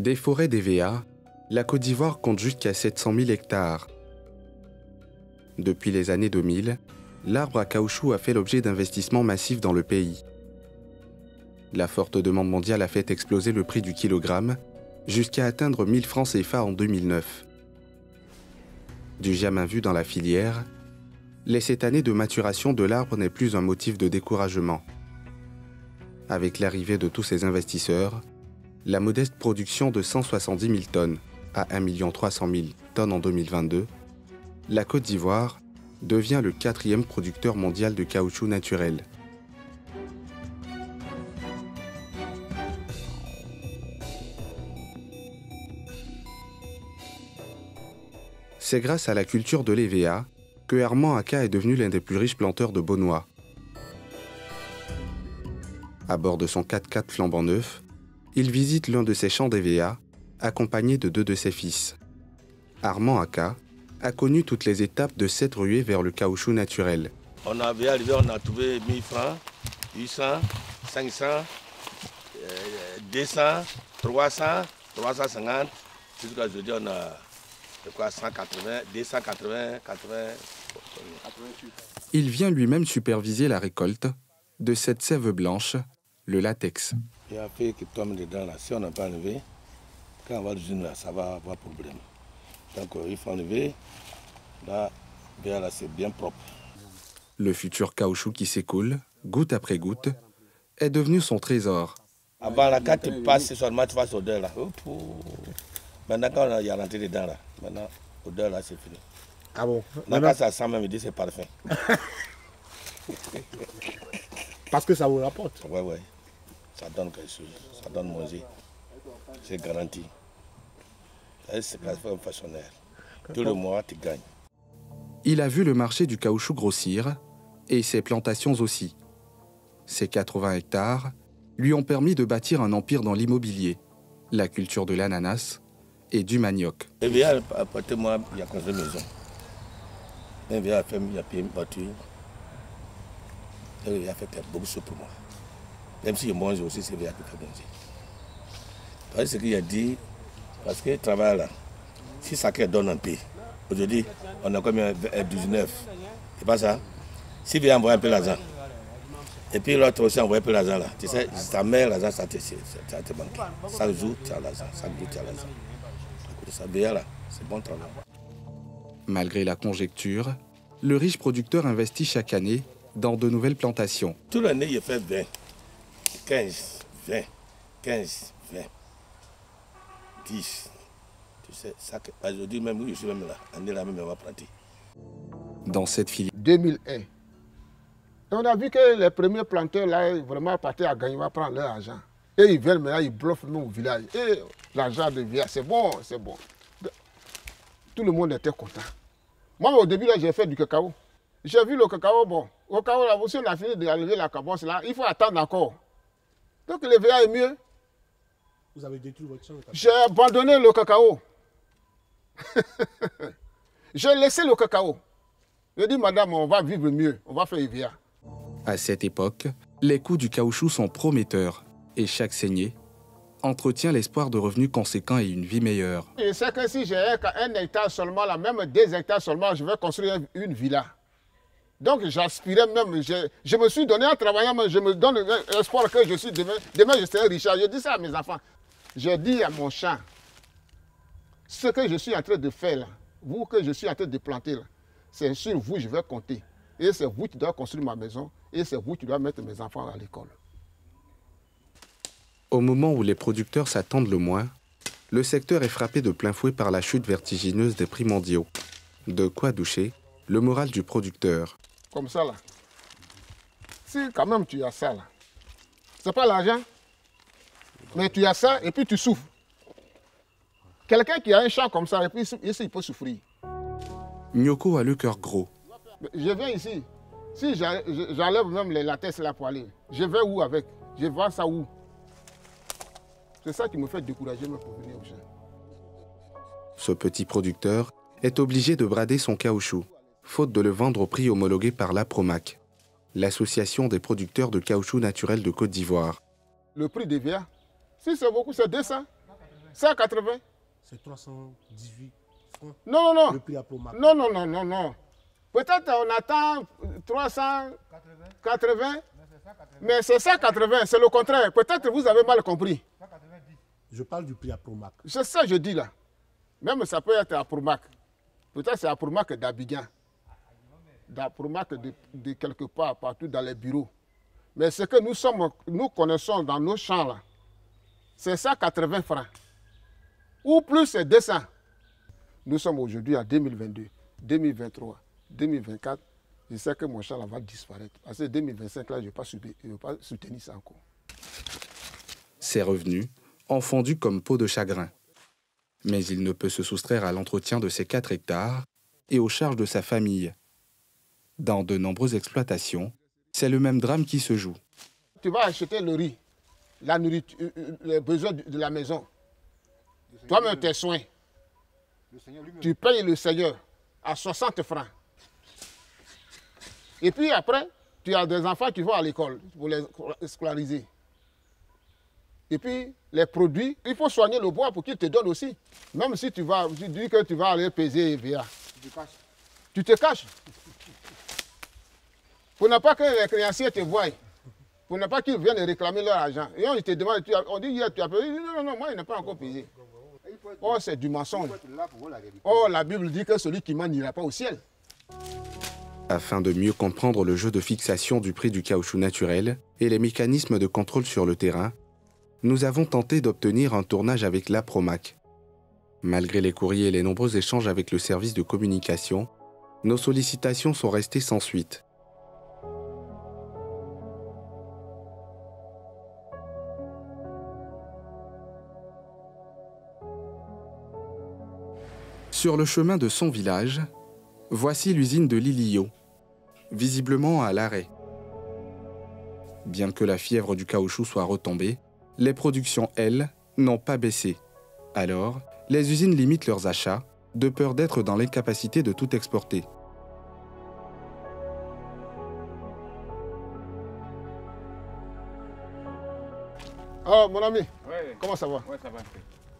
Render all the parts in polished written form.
Des forêts d'EVA, la Côte d'Ivoire compte jusqu'à 700 000 hectares. Depuis les années 2000, l'arbre à caoutchouc a fait l'objet d'investissements massifs dans le pays. La forte demande mondiale a fait exploser le prix du kilogramme jusqu'à atteindre 1000 francs CFA en 2009. Du jamais vu dans la filière, cette année de maturation de l'arbre n'est plus un motif de découragement. Avec l'arrivée de tous ces investisseurs, la modeste production de 170 000 tonnes à 1 300 000 tonnes en 2022, la Côte d'Ivoire devient le 4e producteur mondial de caoutchouc naturel. C'est grâce à la culture de l'EVA que Armand Aka est devenu l'un des plus riches planteurs de Beaunois. À bord de son 4x4 flambant neuf, il visite l'un de ses champs d'EVA, accompagné de 2 de ses fils. Armand Aka a connu toutes les étapes de cette ruée vers le caoutchouc naturel. On avait arrivé, on a trouvé 1000 francs, 800, 500, 200, 300, 350. Jusqu'à aujourd'hui, on a 180, 280, 80. Il vient lui-même superviser la récolte de cette sève blanche, le latex. Il y a un fait qui tombe dedans là. Si on n'a pas enlevé, quand on va l'usine là, ça va avoir problème. Donc il faut enlever. Là c'est bien propre. Le futur caoutchouc qui s'écoule, goutte après goutte, est devenu son trésor. Avant là, quand tu passes seulement, tu vas sur l'odeur là. Maintenant quand il y a rentré dedans là, maintenant l'odeur là c'est fini. Ah bon? Maintenant quand ça sent même, il dit c'est parfait. Parce que ça vous rapporte. Ouais. Ça donne quelque chose, ça donne manger. C'est garanti. C'est un façonnaire. Tout le mois, tu gagnes. Il a vu le marché du caoutchouc grossir et ses plantations aussi. Ses 80 hectares lui ont permis de bâtir un empire dans l'immobilier, la culture de l'ananas et du manioc. Il vient apporter moi, il a construit une maison. Il vient faire, il a payé une voiture. Il a fait beaucoup de choses pour moi. Même si je mange aussi, c'est bien qui fait manger. Parce que ce qu'il a dit, parce qu'il travaille là, si ça donne un peu, aujourd'hui, on a combien 19. C'est pas ça? S'il vient envoyer un peu l'argent, et puis l'autre aussi envoie un peu l'argent là, tu sais, ta mère, l'argent, ça te manque. Chaque jour, tu as l'argent, chaque jour, tu as l'argent. Ça vient là, c'est bon travail. Malgré la conjecture, le riche producteur investit chaque année dans de nouvelles plantations. Toute l'année, il fait 20, 15, 20, 15, 20, 10. Tu sais, aujourd'hui même, où je suis même là, l'année là même, on va planter. Dans cette filière. 2001. On a vu que les premiers planteurs là, vraiment partaient à gagner, à prendre leur argent. Et ils viennent maintenant, ils bluffent nous au village. Et l'argent devient, c'est bon, c'est bon. Tout le monde était content. Moi, au début, là, j'ai fait du cacao. J'ai vu le cacao, bon. Au cacao, là, aussi, on a fini d'enlever la cabosse là. Il faut attendre encore. Donc, le VA est mieux. Vous avez détruit votre champ de cacao? J'ai abandonné le cacao. J'ai laissé le cacao. Je dis, madame, on va vivre mieux. On va faire EVA. À cette époque, les coûts du caoutchouc sont prometteurs et chaque saignée entretient l'espoir de revenus conséquents et une vie meilleure. Je sais que si j'ai 1 hectare seulement, là, même 2 hectares seulement, je vais construire une villa. Donc j'aspirais même, je me suis donné en travaillant, mais je me donne l'espoir que je suis demain je serai riche. Je dis ça à mes enfants. Je dis à mon champ, ce que je suis en train de faire là, vous que je suis en train de planter là, c'est sur vous que je vais compter. Et c'est vous qui doivez construire ma maison, et c'est vous qui doivez mettre mes enfants à l'école. Au moment où les producteurs s'attendent le moins, le secteur est frappé de plein fouet par la chute vertigineuse des prix mondiaux. De quoi doucher le moral du producteur. Comme ça là. Si quand même tu as ça là, c'est pas l'argent, mais tu as ça et puis tu souffres. Quelqu'un qui a un champ comme ça et puis ici il peut souffrir. Nyoko a le cœur gros. Je viens ici, si j'enlève même les latex là pour aller, je vais où avec? Je vais ça où? C'est ça qui me fait décourager pour venir au champ. Ce petit producteur est obligé de brader son caoutchouc, faute de le vendre au prix homologué par l'APROMAC, l'Association des producteurs de caoutchouc naturel de Côte d'Ivoire. Le prix d'EVA, si c'est beaucoup, c'est 200. 180. C'est 318 francs. Non, non, non. Le prix à Promac. Non, non, non, non, non. Peut-être on attend 380, mais c'est 180, c'est le contraire. Peut-être vous avez mal compris. Je parle du prix à Promac. C'est ça que je dis là. Même ça peut être à Promac. Peut-être c'est à Promac d'Abidjan. À Promac de quelque part, partout dans les bureaux. Mais ce que nous connaissons dans nos champs là, c'est 180 francs. Ou plus c'est 200. Nous sommes aujourd'hui en 2022, 2023, 2024. Je sais que mon champ là va disparaître. Parce que 2025 là, je ne vais pas soutenir ça encore. Ses revenus ont fondu comme peau de chagrin. Mais il ne peut se soustraire à l'entretien de ses 4 hectares et aux charges de sa famille. Dans de nombreuses exploitations, c'est le même drame qui se joue. Tu vas acheter le riz, la nourriture, les besoins de la maison. Toi-même, tes soins. Tu payes le Seigneur à 60 francs. Et puis après, tu as des enfants qui vont à l'école pour les scolariser. Et puis, les produits, il faut soigner le bois pour qu'il te donne aussi. Même si tu dis que tu vas aller peser EVA. Tu te caches. Pour ne pas que les créanciers te voient. Pour ne pas qu'ils viennent réclamer leur argent. Et on te demande, on dit hier, tu as payé. Non, non, moi, il n'est pas encore payé. Oh, c'est du mensonge. Oh, la Bible dit que celui qui ment n'ira pas au ciel. Afin de mieux comprendre le jeu de fixation du prix du caoutchouc naturel et les mécanismes de contrôle sur le terrain, nous avons tenté d'obtenir un tournage avec la Promac. Malgré les courriers et les nombreux échanges avec le service de communication, nos sollicitations sont restées sans suite. Sur le chemin de son village, voici l'usine de Lilio, visiblement à l'arrêt. Bien que la fièvre du caoutchouc soit retombée, les productions, elles, n'ont pas baissé. Alors, les usines limitent leurs achats, de peur d'être dans l'incapacité de tout exporter. Oh, mon ami, Ouais. comment ça va? Ouais, ça va.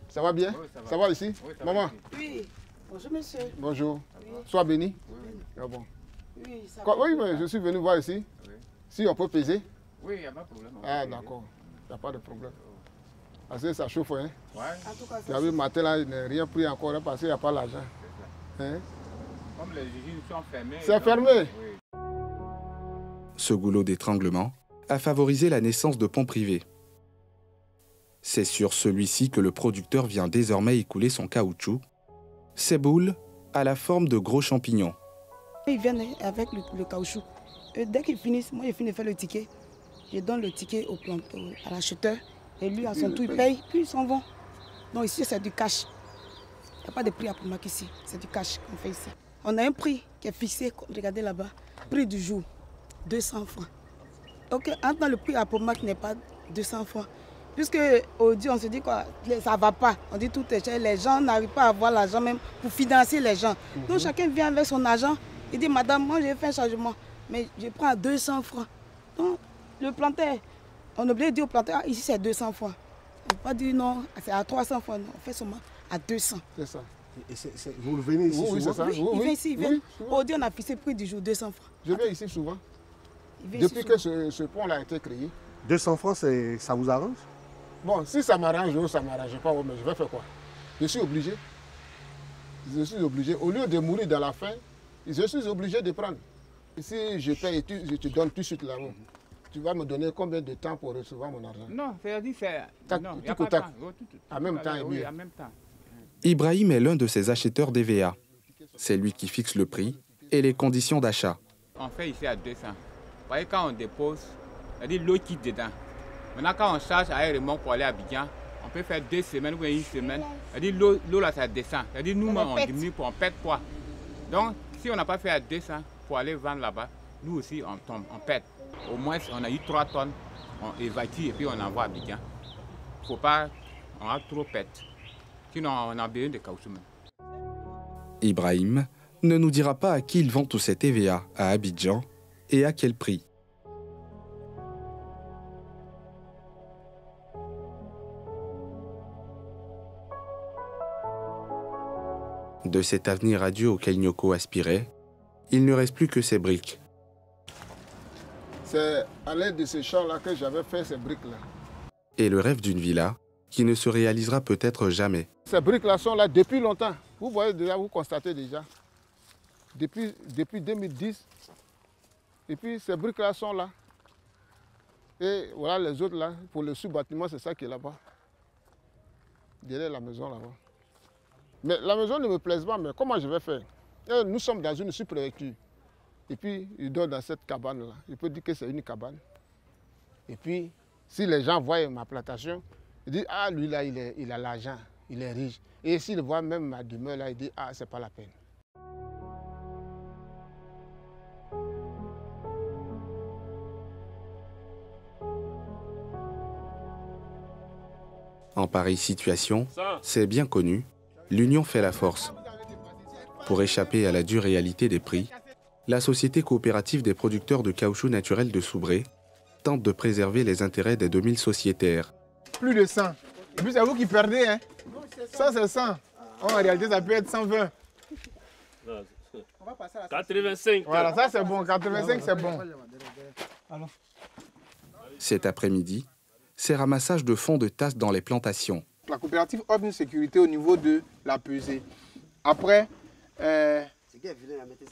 Ça va bien? Oui, ça va. Ça va ici? Oui, ça va Maman? ici. Oui, bonjour monsieur. Bonjour. Oui. Sois béni. Oui, Ah bon. Oui, ça Quoi, va. oui, mais je suis venu voir ici. oui. Si on peut peser. Oui, il n'y a pas de problème. Ah, d'accord. Il n'y a pas de problème. Parce que ça chauffe, hein? Ouais, En tout cas, Tu ça as vu, matin là, il n'a rien pris encore hein, parce qu'il n'y a pas l'argent. c'est ça. Hein? Comme les usines sont fermées. C'est donc, fermé. Oui. Ce goulot d'étranglement a favorisé la naissance de ponts privés. C'est sur celui-ci que le producteur vient désormais écouler son caoutchouc. Ces boules à la forme de gros champignons. Ils viennent avec le caoutchouc. Et dès qu'ils finissent, moi j'ai fini de faire le ticket. Je donne le ticket à l'acheteur. Et lui, à son tour, il paye, puis ils s'en vont. Donc ici, c'est du cash. Il n'y a pas de prix à Promac ici. C'est du cash qu'on fait ici. On a un prix qui est fixé, regardez là-bas. Prix du jour, 200 francs. Donc, maintenant, le prix à Promac n'est pas 200 francs. Puisque on se dit quoi, ça ne va pas. On dit tout est cher. Les gens n'arrivent pas à avoir l'argent même pour financer les gens. Donc chacun vient avec son argent. Il dit, madame, moi j'ai fait un changement, mais je prends à 200 francs. Donc le planteur, on oublie de dire au planteur, ah, ici c'est 200 francs. On ne peut pas dire non, c'est à 300 francs. Non, on fait seulement à 200. C'est ça. Et vous le venez ici Oui, souvent? c'est ça. Oui, il vient ici, il vient. Oui, souvent. On dit on a fixé le prix du jour, 200 francs. Je viens ici souvent. Il vient Depuis ici que souvent. ce pont-là a été créé. 200 francs, ça vous arrange? Bon, si ça m'arrange ou ça ne m'arrange pas, mais je vais faire quoi? Je suis obligé. Je suis obligé. Au lieu de mourir dans la faim, je suis obligé de prendre. Si je paye et je te donne tout de suite là-haut, tu vas me donner combien de temps pour recevoir mon argent? Non, c'est-à-dire c'est... Tac, Non, il tic n'y a au pas de tac. temps. Oh, tout En même temps et oui, mieux. en même temps. Ibrahim est l'un de ces acheteurs d'EVA. C'est lui qui fixe le prix et les conditions d'achat. On fait ici à 200. Vous voyez, quand on dépose, c'est-à-dire l'eau quitte dedans. Maintenant, quand on charge à un remorque pour aller à Abidjan, on peut faire 2 semaines ou une semaine. C'est-à-dire l'eau là, ça descend. C'est-à-dire nous, on diminue pour on pète quoi. Donc, si on n'a pas fait à 200 pour aller vendre là-bas, nous aussi, on tombe, on pète. Au moins, on a eu 3 tonnes, on évacue et puis on envoie à Abidjan. Il ne faut pas, on a trop pète. Sinon, on a besoin de caoutchouc même. Ibrahim ne nous dira pas à qui il vend tout cet EVA à Abidjan et à quel prix. De cet avenir radieux auquel Nyoko aspirait, il ne reste plus que ses briques. C'est à l'aide de ces champs-là que j'avais fait ces briques-là. Et le rêve d'une villa qui ne se réalisera peut-être jamais. Ces briques-là sont là depuis longtemps. Vous voyez déjà, vous constatez déjà. Depuis 2010. Et puis ces briques-là sont là. Et voilà les autres là, pour le sous-bâtiment, c'est ça qui est là-bas. Derrière la maison là-bas. Mais la maison ne me plaise pas, mais comment je vais faire? Et nous sommes dans une sous-préfecture. Et puis, il dort dans cette cabane-là. Je peux dire que c'est une cabane. Et puis, si les gens voient ma plantation, ils disent, ah, lui là, il a l'argent, il est riche. Et s'ils voient même ma demeure là, ils disent, ah, c'est pas la peine. En pareille situation, c'est bien connu, l'union fait la force. Pour échapper à la dure réalité des prix, la Société coopérative des producteurs de caoutchouc naturel de Soubré tente de préserver les intérêts des 2000 sociétaires. Plus de 100. Et puis c'est vous qui perdez, hein. Ça c'est 100. En réalité, ça peut être 120. 85. Voilà, ça c'est bon. 85, c'est bon. Cet après-midi, c'est ramassage de fonds de tasse dans les plantations. La coopérative offre une sécurité au niveau de la pesée. Après,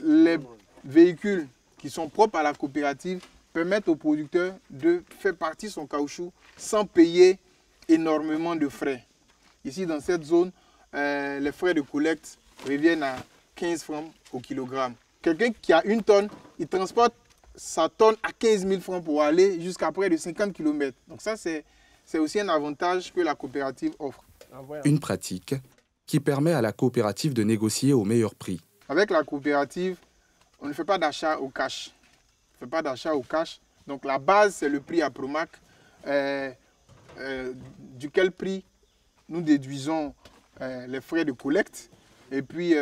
les véhicules qui sont propres à la coopérative permettent au producteur de faire partir son caoutchouc sans payer énormément de frais. Ici, dans cette zone, les frais de collecte reviennent à 15 francs au kilogramme. Quelqu'un qui a une tonne, il transporte sa tonne à 15 000 francs pour aller jusqu'à près de 50 km. Donc ça, c'est aussi un avantage que la coopérative offre. Une pratique qui permet à la coopérative de négocier au meilleur prix. Avec la coopérative, on ne fait pas d'achat au cash. On ne fait pas d'achat au cash. Donc la base, c'est le prix à Promac, duquel prix nous déduisons les frais de collecte et puis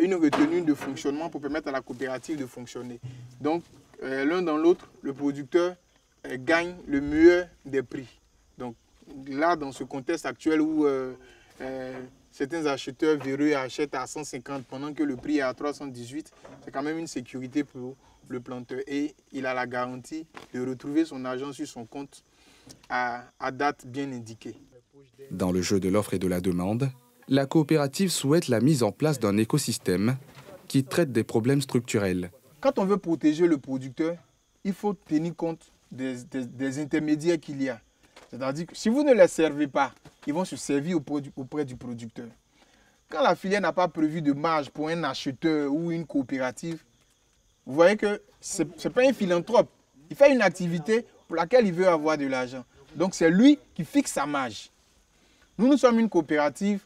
une retenue de fonctionnement pour permettre à la coopérative de fonctionner. Donc l'un dans l'autre, le producteur gagne le meilleur des prix. Donc là, dans ce contexte actuel où certains acheteurs véreux achètent à 150 pendant que le prix est à 318, c'est quand même une sécurité pour le planteur. Et il a la garantie de retrouver son argent sur son compte à date bien indiquée. Dans le jeu de l'offre et de la demande, la coopérative souhaite la mise en place d'un écosystème qui traite des problèmes structurels. Quand on veut protéger le producteur, il faut tenir compte des intermédiaires qu'il y a. C'est-à-dire que si vous ne les servez pas, ils vont se servir auprès du producteur. Quand la filière n'a pas prévu de marge pour un acheteur ou une coopérative, vous voyez que ce n'est pas un philanthrope. Il fait une activité pour laquelle il veut avoir de l'argent. Donc c'est lui qui fixe sa marge. Nous sommes une coopérative.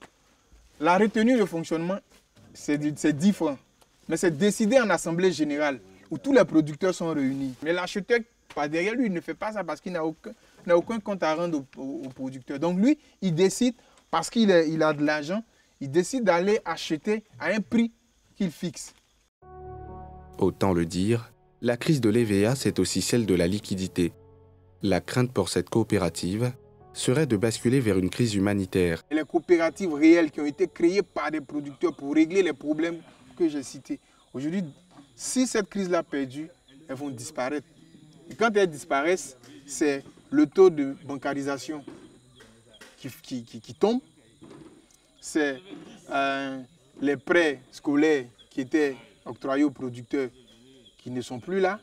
La retenue de fonctionnement, c'est 10 francs. Mais c'est décidé en assemblée générale où tous les producteurs sont réunis. Mais l'acheteur, par derrière lui, il ne fait pas ça parce qu'il n'a aucun compte à rendre au producteur. Donc lui, il décide, parce qu'il a de l'argent, il décide d'aller acheter à un prix qu'il fixe. Autant le dire, la crise de l'EVA, c'est aussi celle de la liquidité. La crainte pour cette coopérative serait de basculer vers une crise humanitaire. Les coopératives réelles qui ont été créées par des producteurs pour régler les problèmes que j'ai cités. Aujourd'hui, si cette crise-là perdue, elles vont disparaître. Et quand elles disparaissent, c'est le taux de bancarisation qui tombe. C'est les prêts scolaires qui étaient octroyés aux producteurs qui ne sont plus là.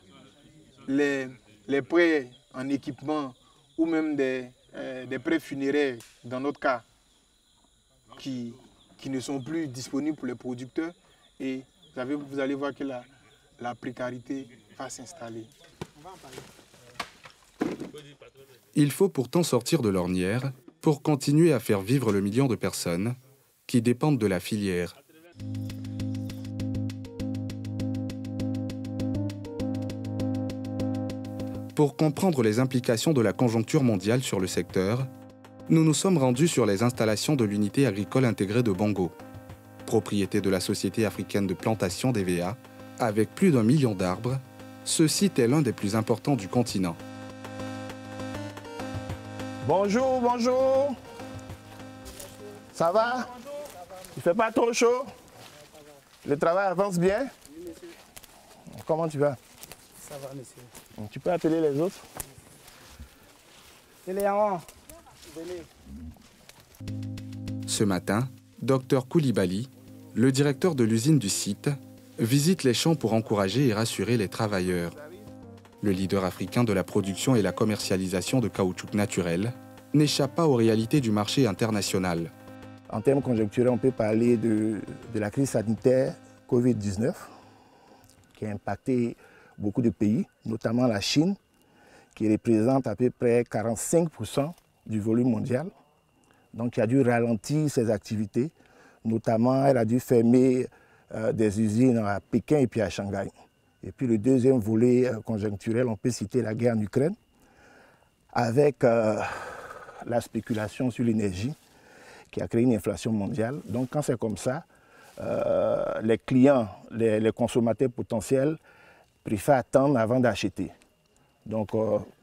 Les prêts en équipement ou même des prêts funéraires, dans notre cas, qui ne sont plus disponibles pour les producteurs. Et vous allez voir que la précarité va s'installer. Il faut pourtant sortir de l'ornière pour continuer à faire vivre le million de personnes qui dépendent de la filière. Pour comprendre les implications de la conjoncture mondiale sur le secteur, nous nous sommes rendus sur les installations de l'unité agricole intégrée de Bongo, propriété de la Société africaine de plantation d'EVA. Avec plus d'1 million d'arbres, ce site est l'un des plus importants du continent. Bonjour, bonjour. Ça va? Il fait pas trop chaud? Le travail avance bien? Oui, monsieur. Comment tu vas? Ça va, monsieur. Tu peux appeler les autres? Venez. Ce matin, Dr Koulibaly, le directeur de l'usine du site, visite les champs pour encourager et rassurer les travailleurs. Le leader africain de la production et la commercialisation de caoutchouc naturel n'échappe pas aux réalités du marché international. En termes conjoncturels, on peut parler de la crise sanitaire Covid-19 qui a impacté beaucoup de pays, notamment la Chine, qui représente à peu près 45% du volume mondial. Donc, il a dû ralentir ses activités. Notamment, elle a dû fermer des usines à Pékin et puis à Shanghai. Et puis, le deuxième volet conjoncturel, on peut citer la guerre en Ukraine, avec la spéculation sur l'énergie, qui a créé une inflation mondiale. Donc, quand c'est comme ça, les clients, les consommateurs potentiels préfèrent attendre avant d'acheter. Donc,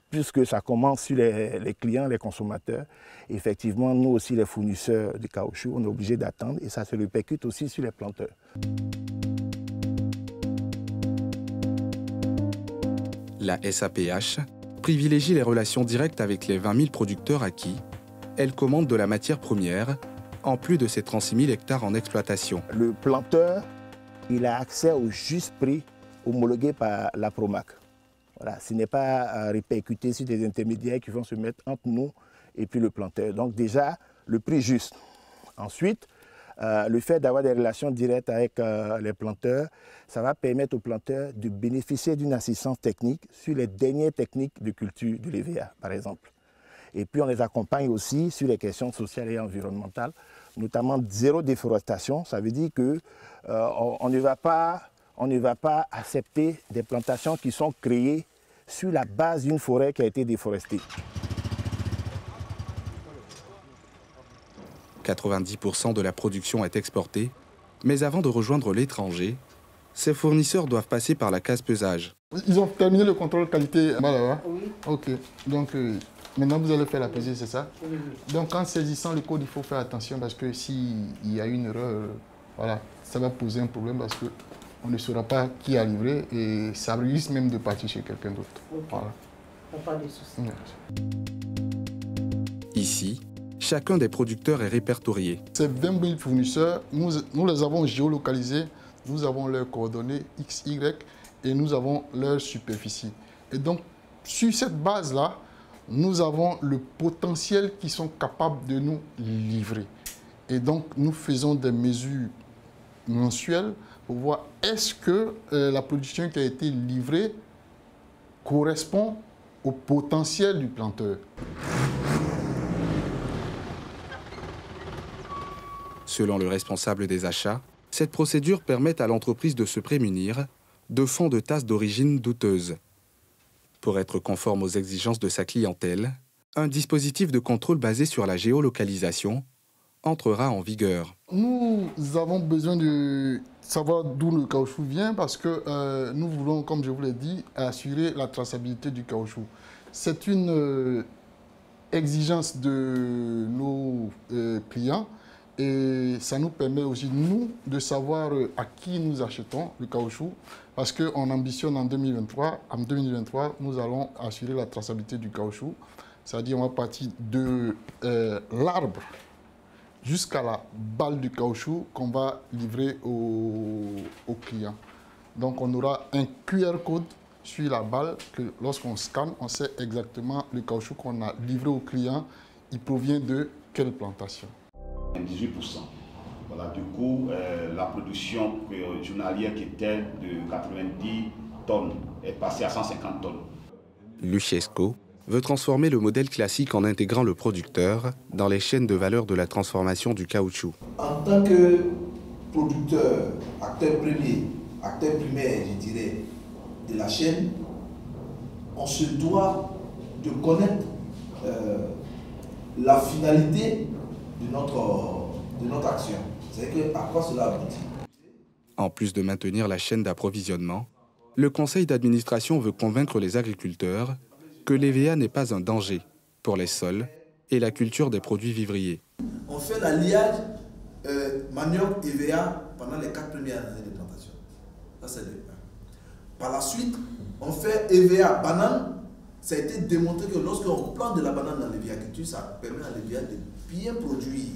puisque ça commence sur les clients, les consommateurs, effectivement, nous aussi, les fournisseurs de caoutchouc, on est obligé d'attendre et ça se répercute aussi sur les planteurs. La SAPH privilégie les relations directes avec les 20 000 producteurs à qui elle commande de la matière première, en plus de ses 36 000 hectares en exploitation. Le planteur, il a accès au juste prix homologué par la Promac. Voilà, ce n'est pas répercuté sur des intermédiaires qui vont se mettre entre nous et puis le planteur. Donc déjà, le prix juste. Ensuite, le fait d'avoir des relations directes avec les planteurs, ça va permettre aux planteurs de bénéficier d'une assistance technique sur les dernières techniques de culture de l'EVA, par exemple. Et puis on les accompagne aussi sur les questions sociales et environnementales, notamment zéro déforestation. Ça veut dire qu'on ne va pas accepter des plantations qui sont créées sur la base d'une forêt qui a été déforestée. 90% de la production est exportée, mais avant de rejoindre l'étranger, ces fournisseurs doivent passer par la case pesage. Ils ont terminé le contrôle qualité là-bas? Oui. Ok, donc maintenant vous allez faire la pesée, c'est ça? Oui. Donc en saisissant le code, il faut faire attention parce que s'il y a une erreur, voilà, ça va poser un problème parce qu'on ne saura pas qui a livré et ça risque même de partir chez quelqu'un d'autre. Okay. Voilà. Pas de soucis. Ici, chacun des producteurs est répertorié. Ces 20 000 fournisseurs, nous les avons géolocalisés, nous avons leurs coordonnées X, Y et nous avons leur superficie. Et donc, sur cette base-là, nous avons le potentiel qu'ils sont capables de nous livrer. Et donc, nous faisons des mesures mensuelles pour voir est-ce que la production qui a été livrée correspond au potentiel du planteur. Selon le responsable des achats, cette procédure permet à l'entreprise de se prémunir de fonds de tasse d'origine douteuse. Pour être conforme aux exigences de sa clientèle, un dispositif de contrôle basé sur la géolocalisation entrera en vigueur. Nous avons besoin de savoir d'où le caoutchouc vient parce que nous voulons, comme je vous l'ai dit, assurer la traçabilité du caoutchouc. C'est une exigence de nos clients et ça nous permet aussi, nous, de savoir à qui nous achetons le caoutchouc parce qu'on ambitionne en 2023. En 2023, nous allons assurer la traçabilité du caoutchouc, c'est-à-dire on va partir de l'arbre jusqu'à la balle du caoutchouc qu'on va livrer aux clients. Donc on aura un QR code sur la balle que lorsqu'on scanne, on sait exactement le caoutchouc qu'on a livré au client, il provient de quelle plantation. 18%. Voilà, du coup, la production journalière qui était de 90 tonnes est passée à 150 tonnes. Luchesco veut transformer le modèle classique en intégrant le producteur dans les chaînes de valeur de la transformation du caoutchouc. En tant que producteur, acteur premier, acteur primaire, je dirais, de la chaîne, on se doit de connaître la finalité de notre action. C'est-à-dire à quoi cela aboutit. En plus de maintenir la chaîne d'approvisionnement, le conseil d'administration veut convaincre les agriculteurs que l'EVA n'est pas un danger pour les sols et la culture des produits vivriers. On fait l'alliage manioc EVA pendant les 4 premières années de plantation. Ça, c'est le 1. Par la suite, on fait EVA banane. Ça a été démontré que lorsqu'on plante de la banane dans l'EVA-culture, ça permet à l'EVA de bien produire.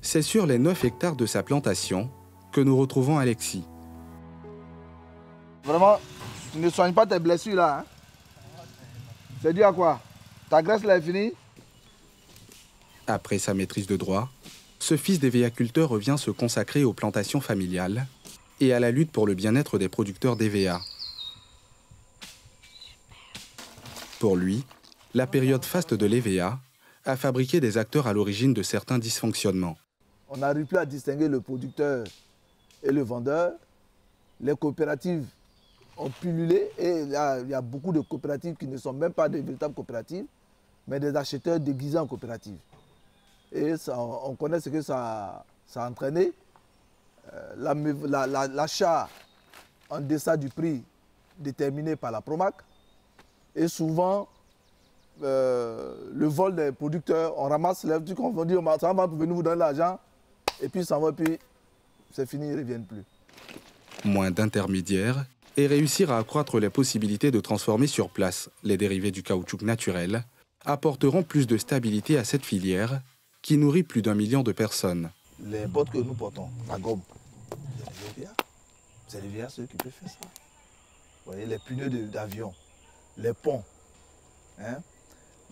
C'est sur les 9 hectares de sa plantation que nous retrouvons Alexis. Vraiment, tu ne soignes pas tes blessures là. Hein? C'est dû à quoi? Ta graisse là est finie? Après sa maîtrise de droit, ce fils d'EVA-culteur revient se consacrer aux plantations familiales et à la lutte pour le bien-être des producteurs d'EVA. Pour lui, la période faste de l'EVA a fabriqué des acteurs à l'origine de certains dysfonctionnements. On n'arrive plus à distinguer le producteur et le vendeur. Les coopératives ont pullulé et il y a beaucoup de coopératives qui ne sont même pas des véritables coopératives, mais des acheteurs déguisés en coopératives. Et ça, on connaît ce que ça a entraîné. L'achat en deçà du prix déterminé par la Promac. Et souvent, le vol des producteurs, on ramasse les trucs, on va dire, ça va pour venir vous donner l'argent, et puis ça va, puis c'est fini, ils ne reviennent plus. Moins d'intermédiaires et réussir à accroître les possibilités de transformer sur place les dérivés du caoutchouc naturel apporteront plus de stabilité à cette filière qui nourrit plus d'1 million de personnes. Les bottes que nous portons, la gomme, c'est les VA ceux qui peuvent faire ça. Vous voyez, les pneus d'avion, les ponts, hein,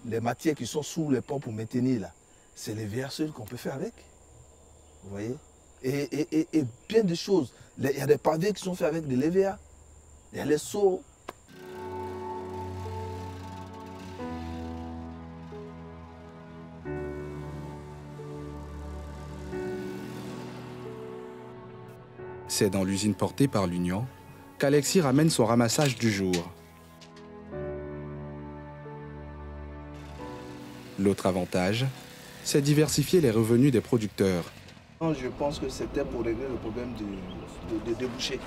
les matières qui sont sous les ponts pour maintenir là, c'est les VA seuls qu'on peut faire avec. Vous voyez, et bien de choses. Il y a des pavés qui sont faits avec de l'EVA. Il y a les seaux. C'est dans l'usine portée par l'Union qu'Alexis ramène son ramassage du jour. L'autre avantage, c'est diversifier les revenus des producteurs. Je pense que c'était pour régler le problème de débouchés.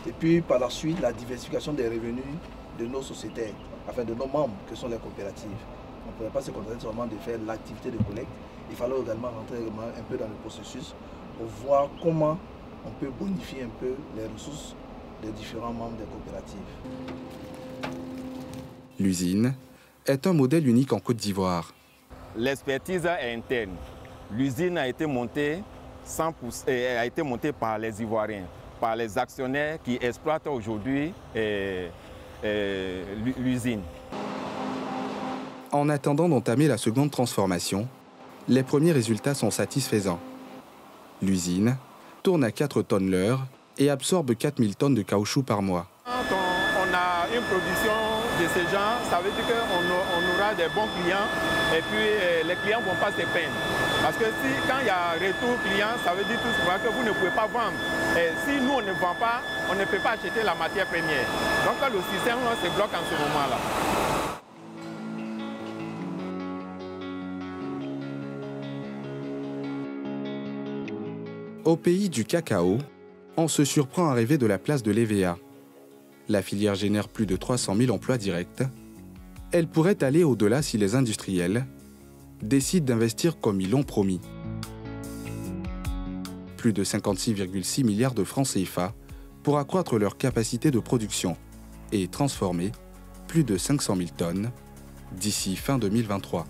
Et puis par la suite, la diversification des revenus de nos sociétaires, enfin de nos membres, que sont les coopératives. On ne pouvait pas se contenter seulement de faire l'activité de collecte. Il fallait également rentrer un peu dans le processus pour voir comment on peut bonifier un peu les ressources des différents membres des coopératives. L'usine est un modèle unique en Côte d'Ivoire. L'expertise est interne. L'usine a été montée par les Ivoiriens, par les actionnaires qui exploitent aujourd'hui l'usine. En attendant d'entamer la seconde transformation, les premiers résultats sont satisfaisants. L'usine tourne à 4 tonnes l'heure et absorbe 4000 tonnes de caoutchouc par mois. Quand on a une production de ce genre, ça veut dire qu'on aura des bons clients et puis les clients ne vont pas se plaindre. Parce que quand il y a retour client, ça veut dire tout simplement que vous ne pouvez pas vendre. Et si nous on ne vend pas, on ne peut pas acheter la matière première. Donc le système se bloque en ce moment-là. Au pays du cacao, on se surprend à rêver de la place de l'EVA. La filière génère plus de 300 000 emplois directs. Elle pourrait aller au-delà si les industriels décident d'investir comme ils l'ont promis. Plus de 56,6 milliards de francs CFA pour accroître leur capacité de production et transformer plus de 500 000 tonnes d'ici fin 2023.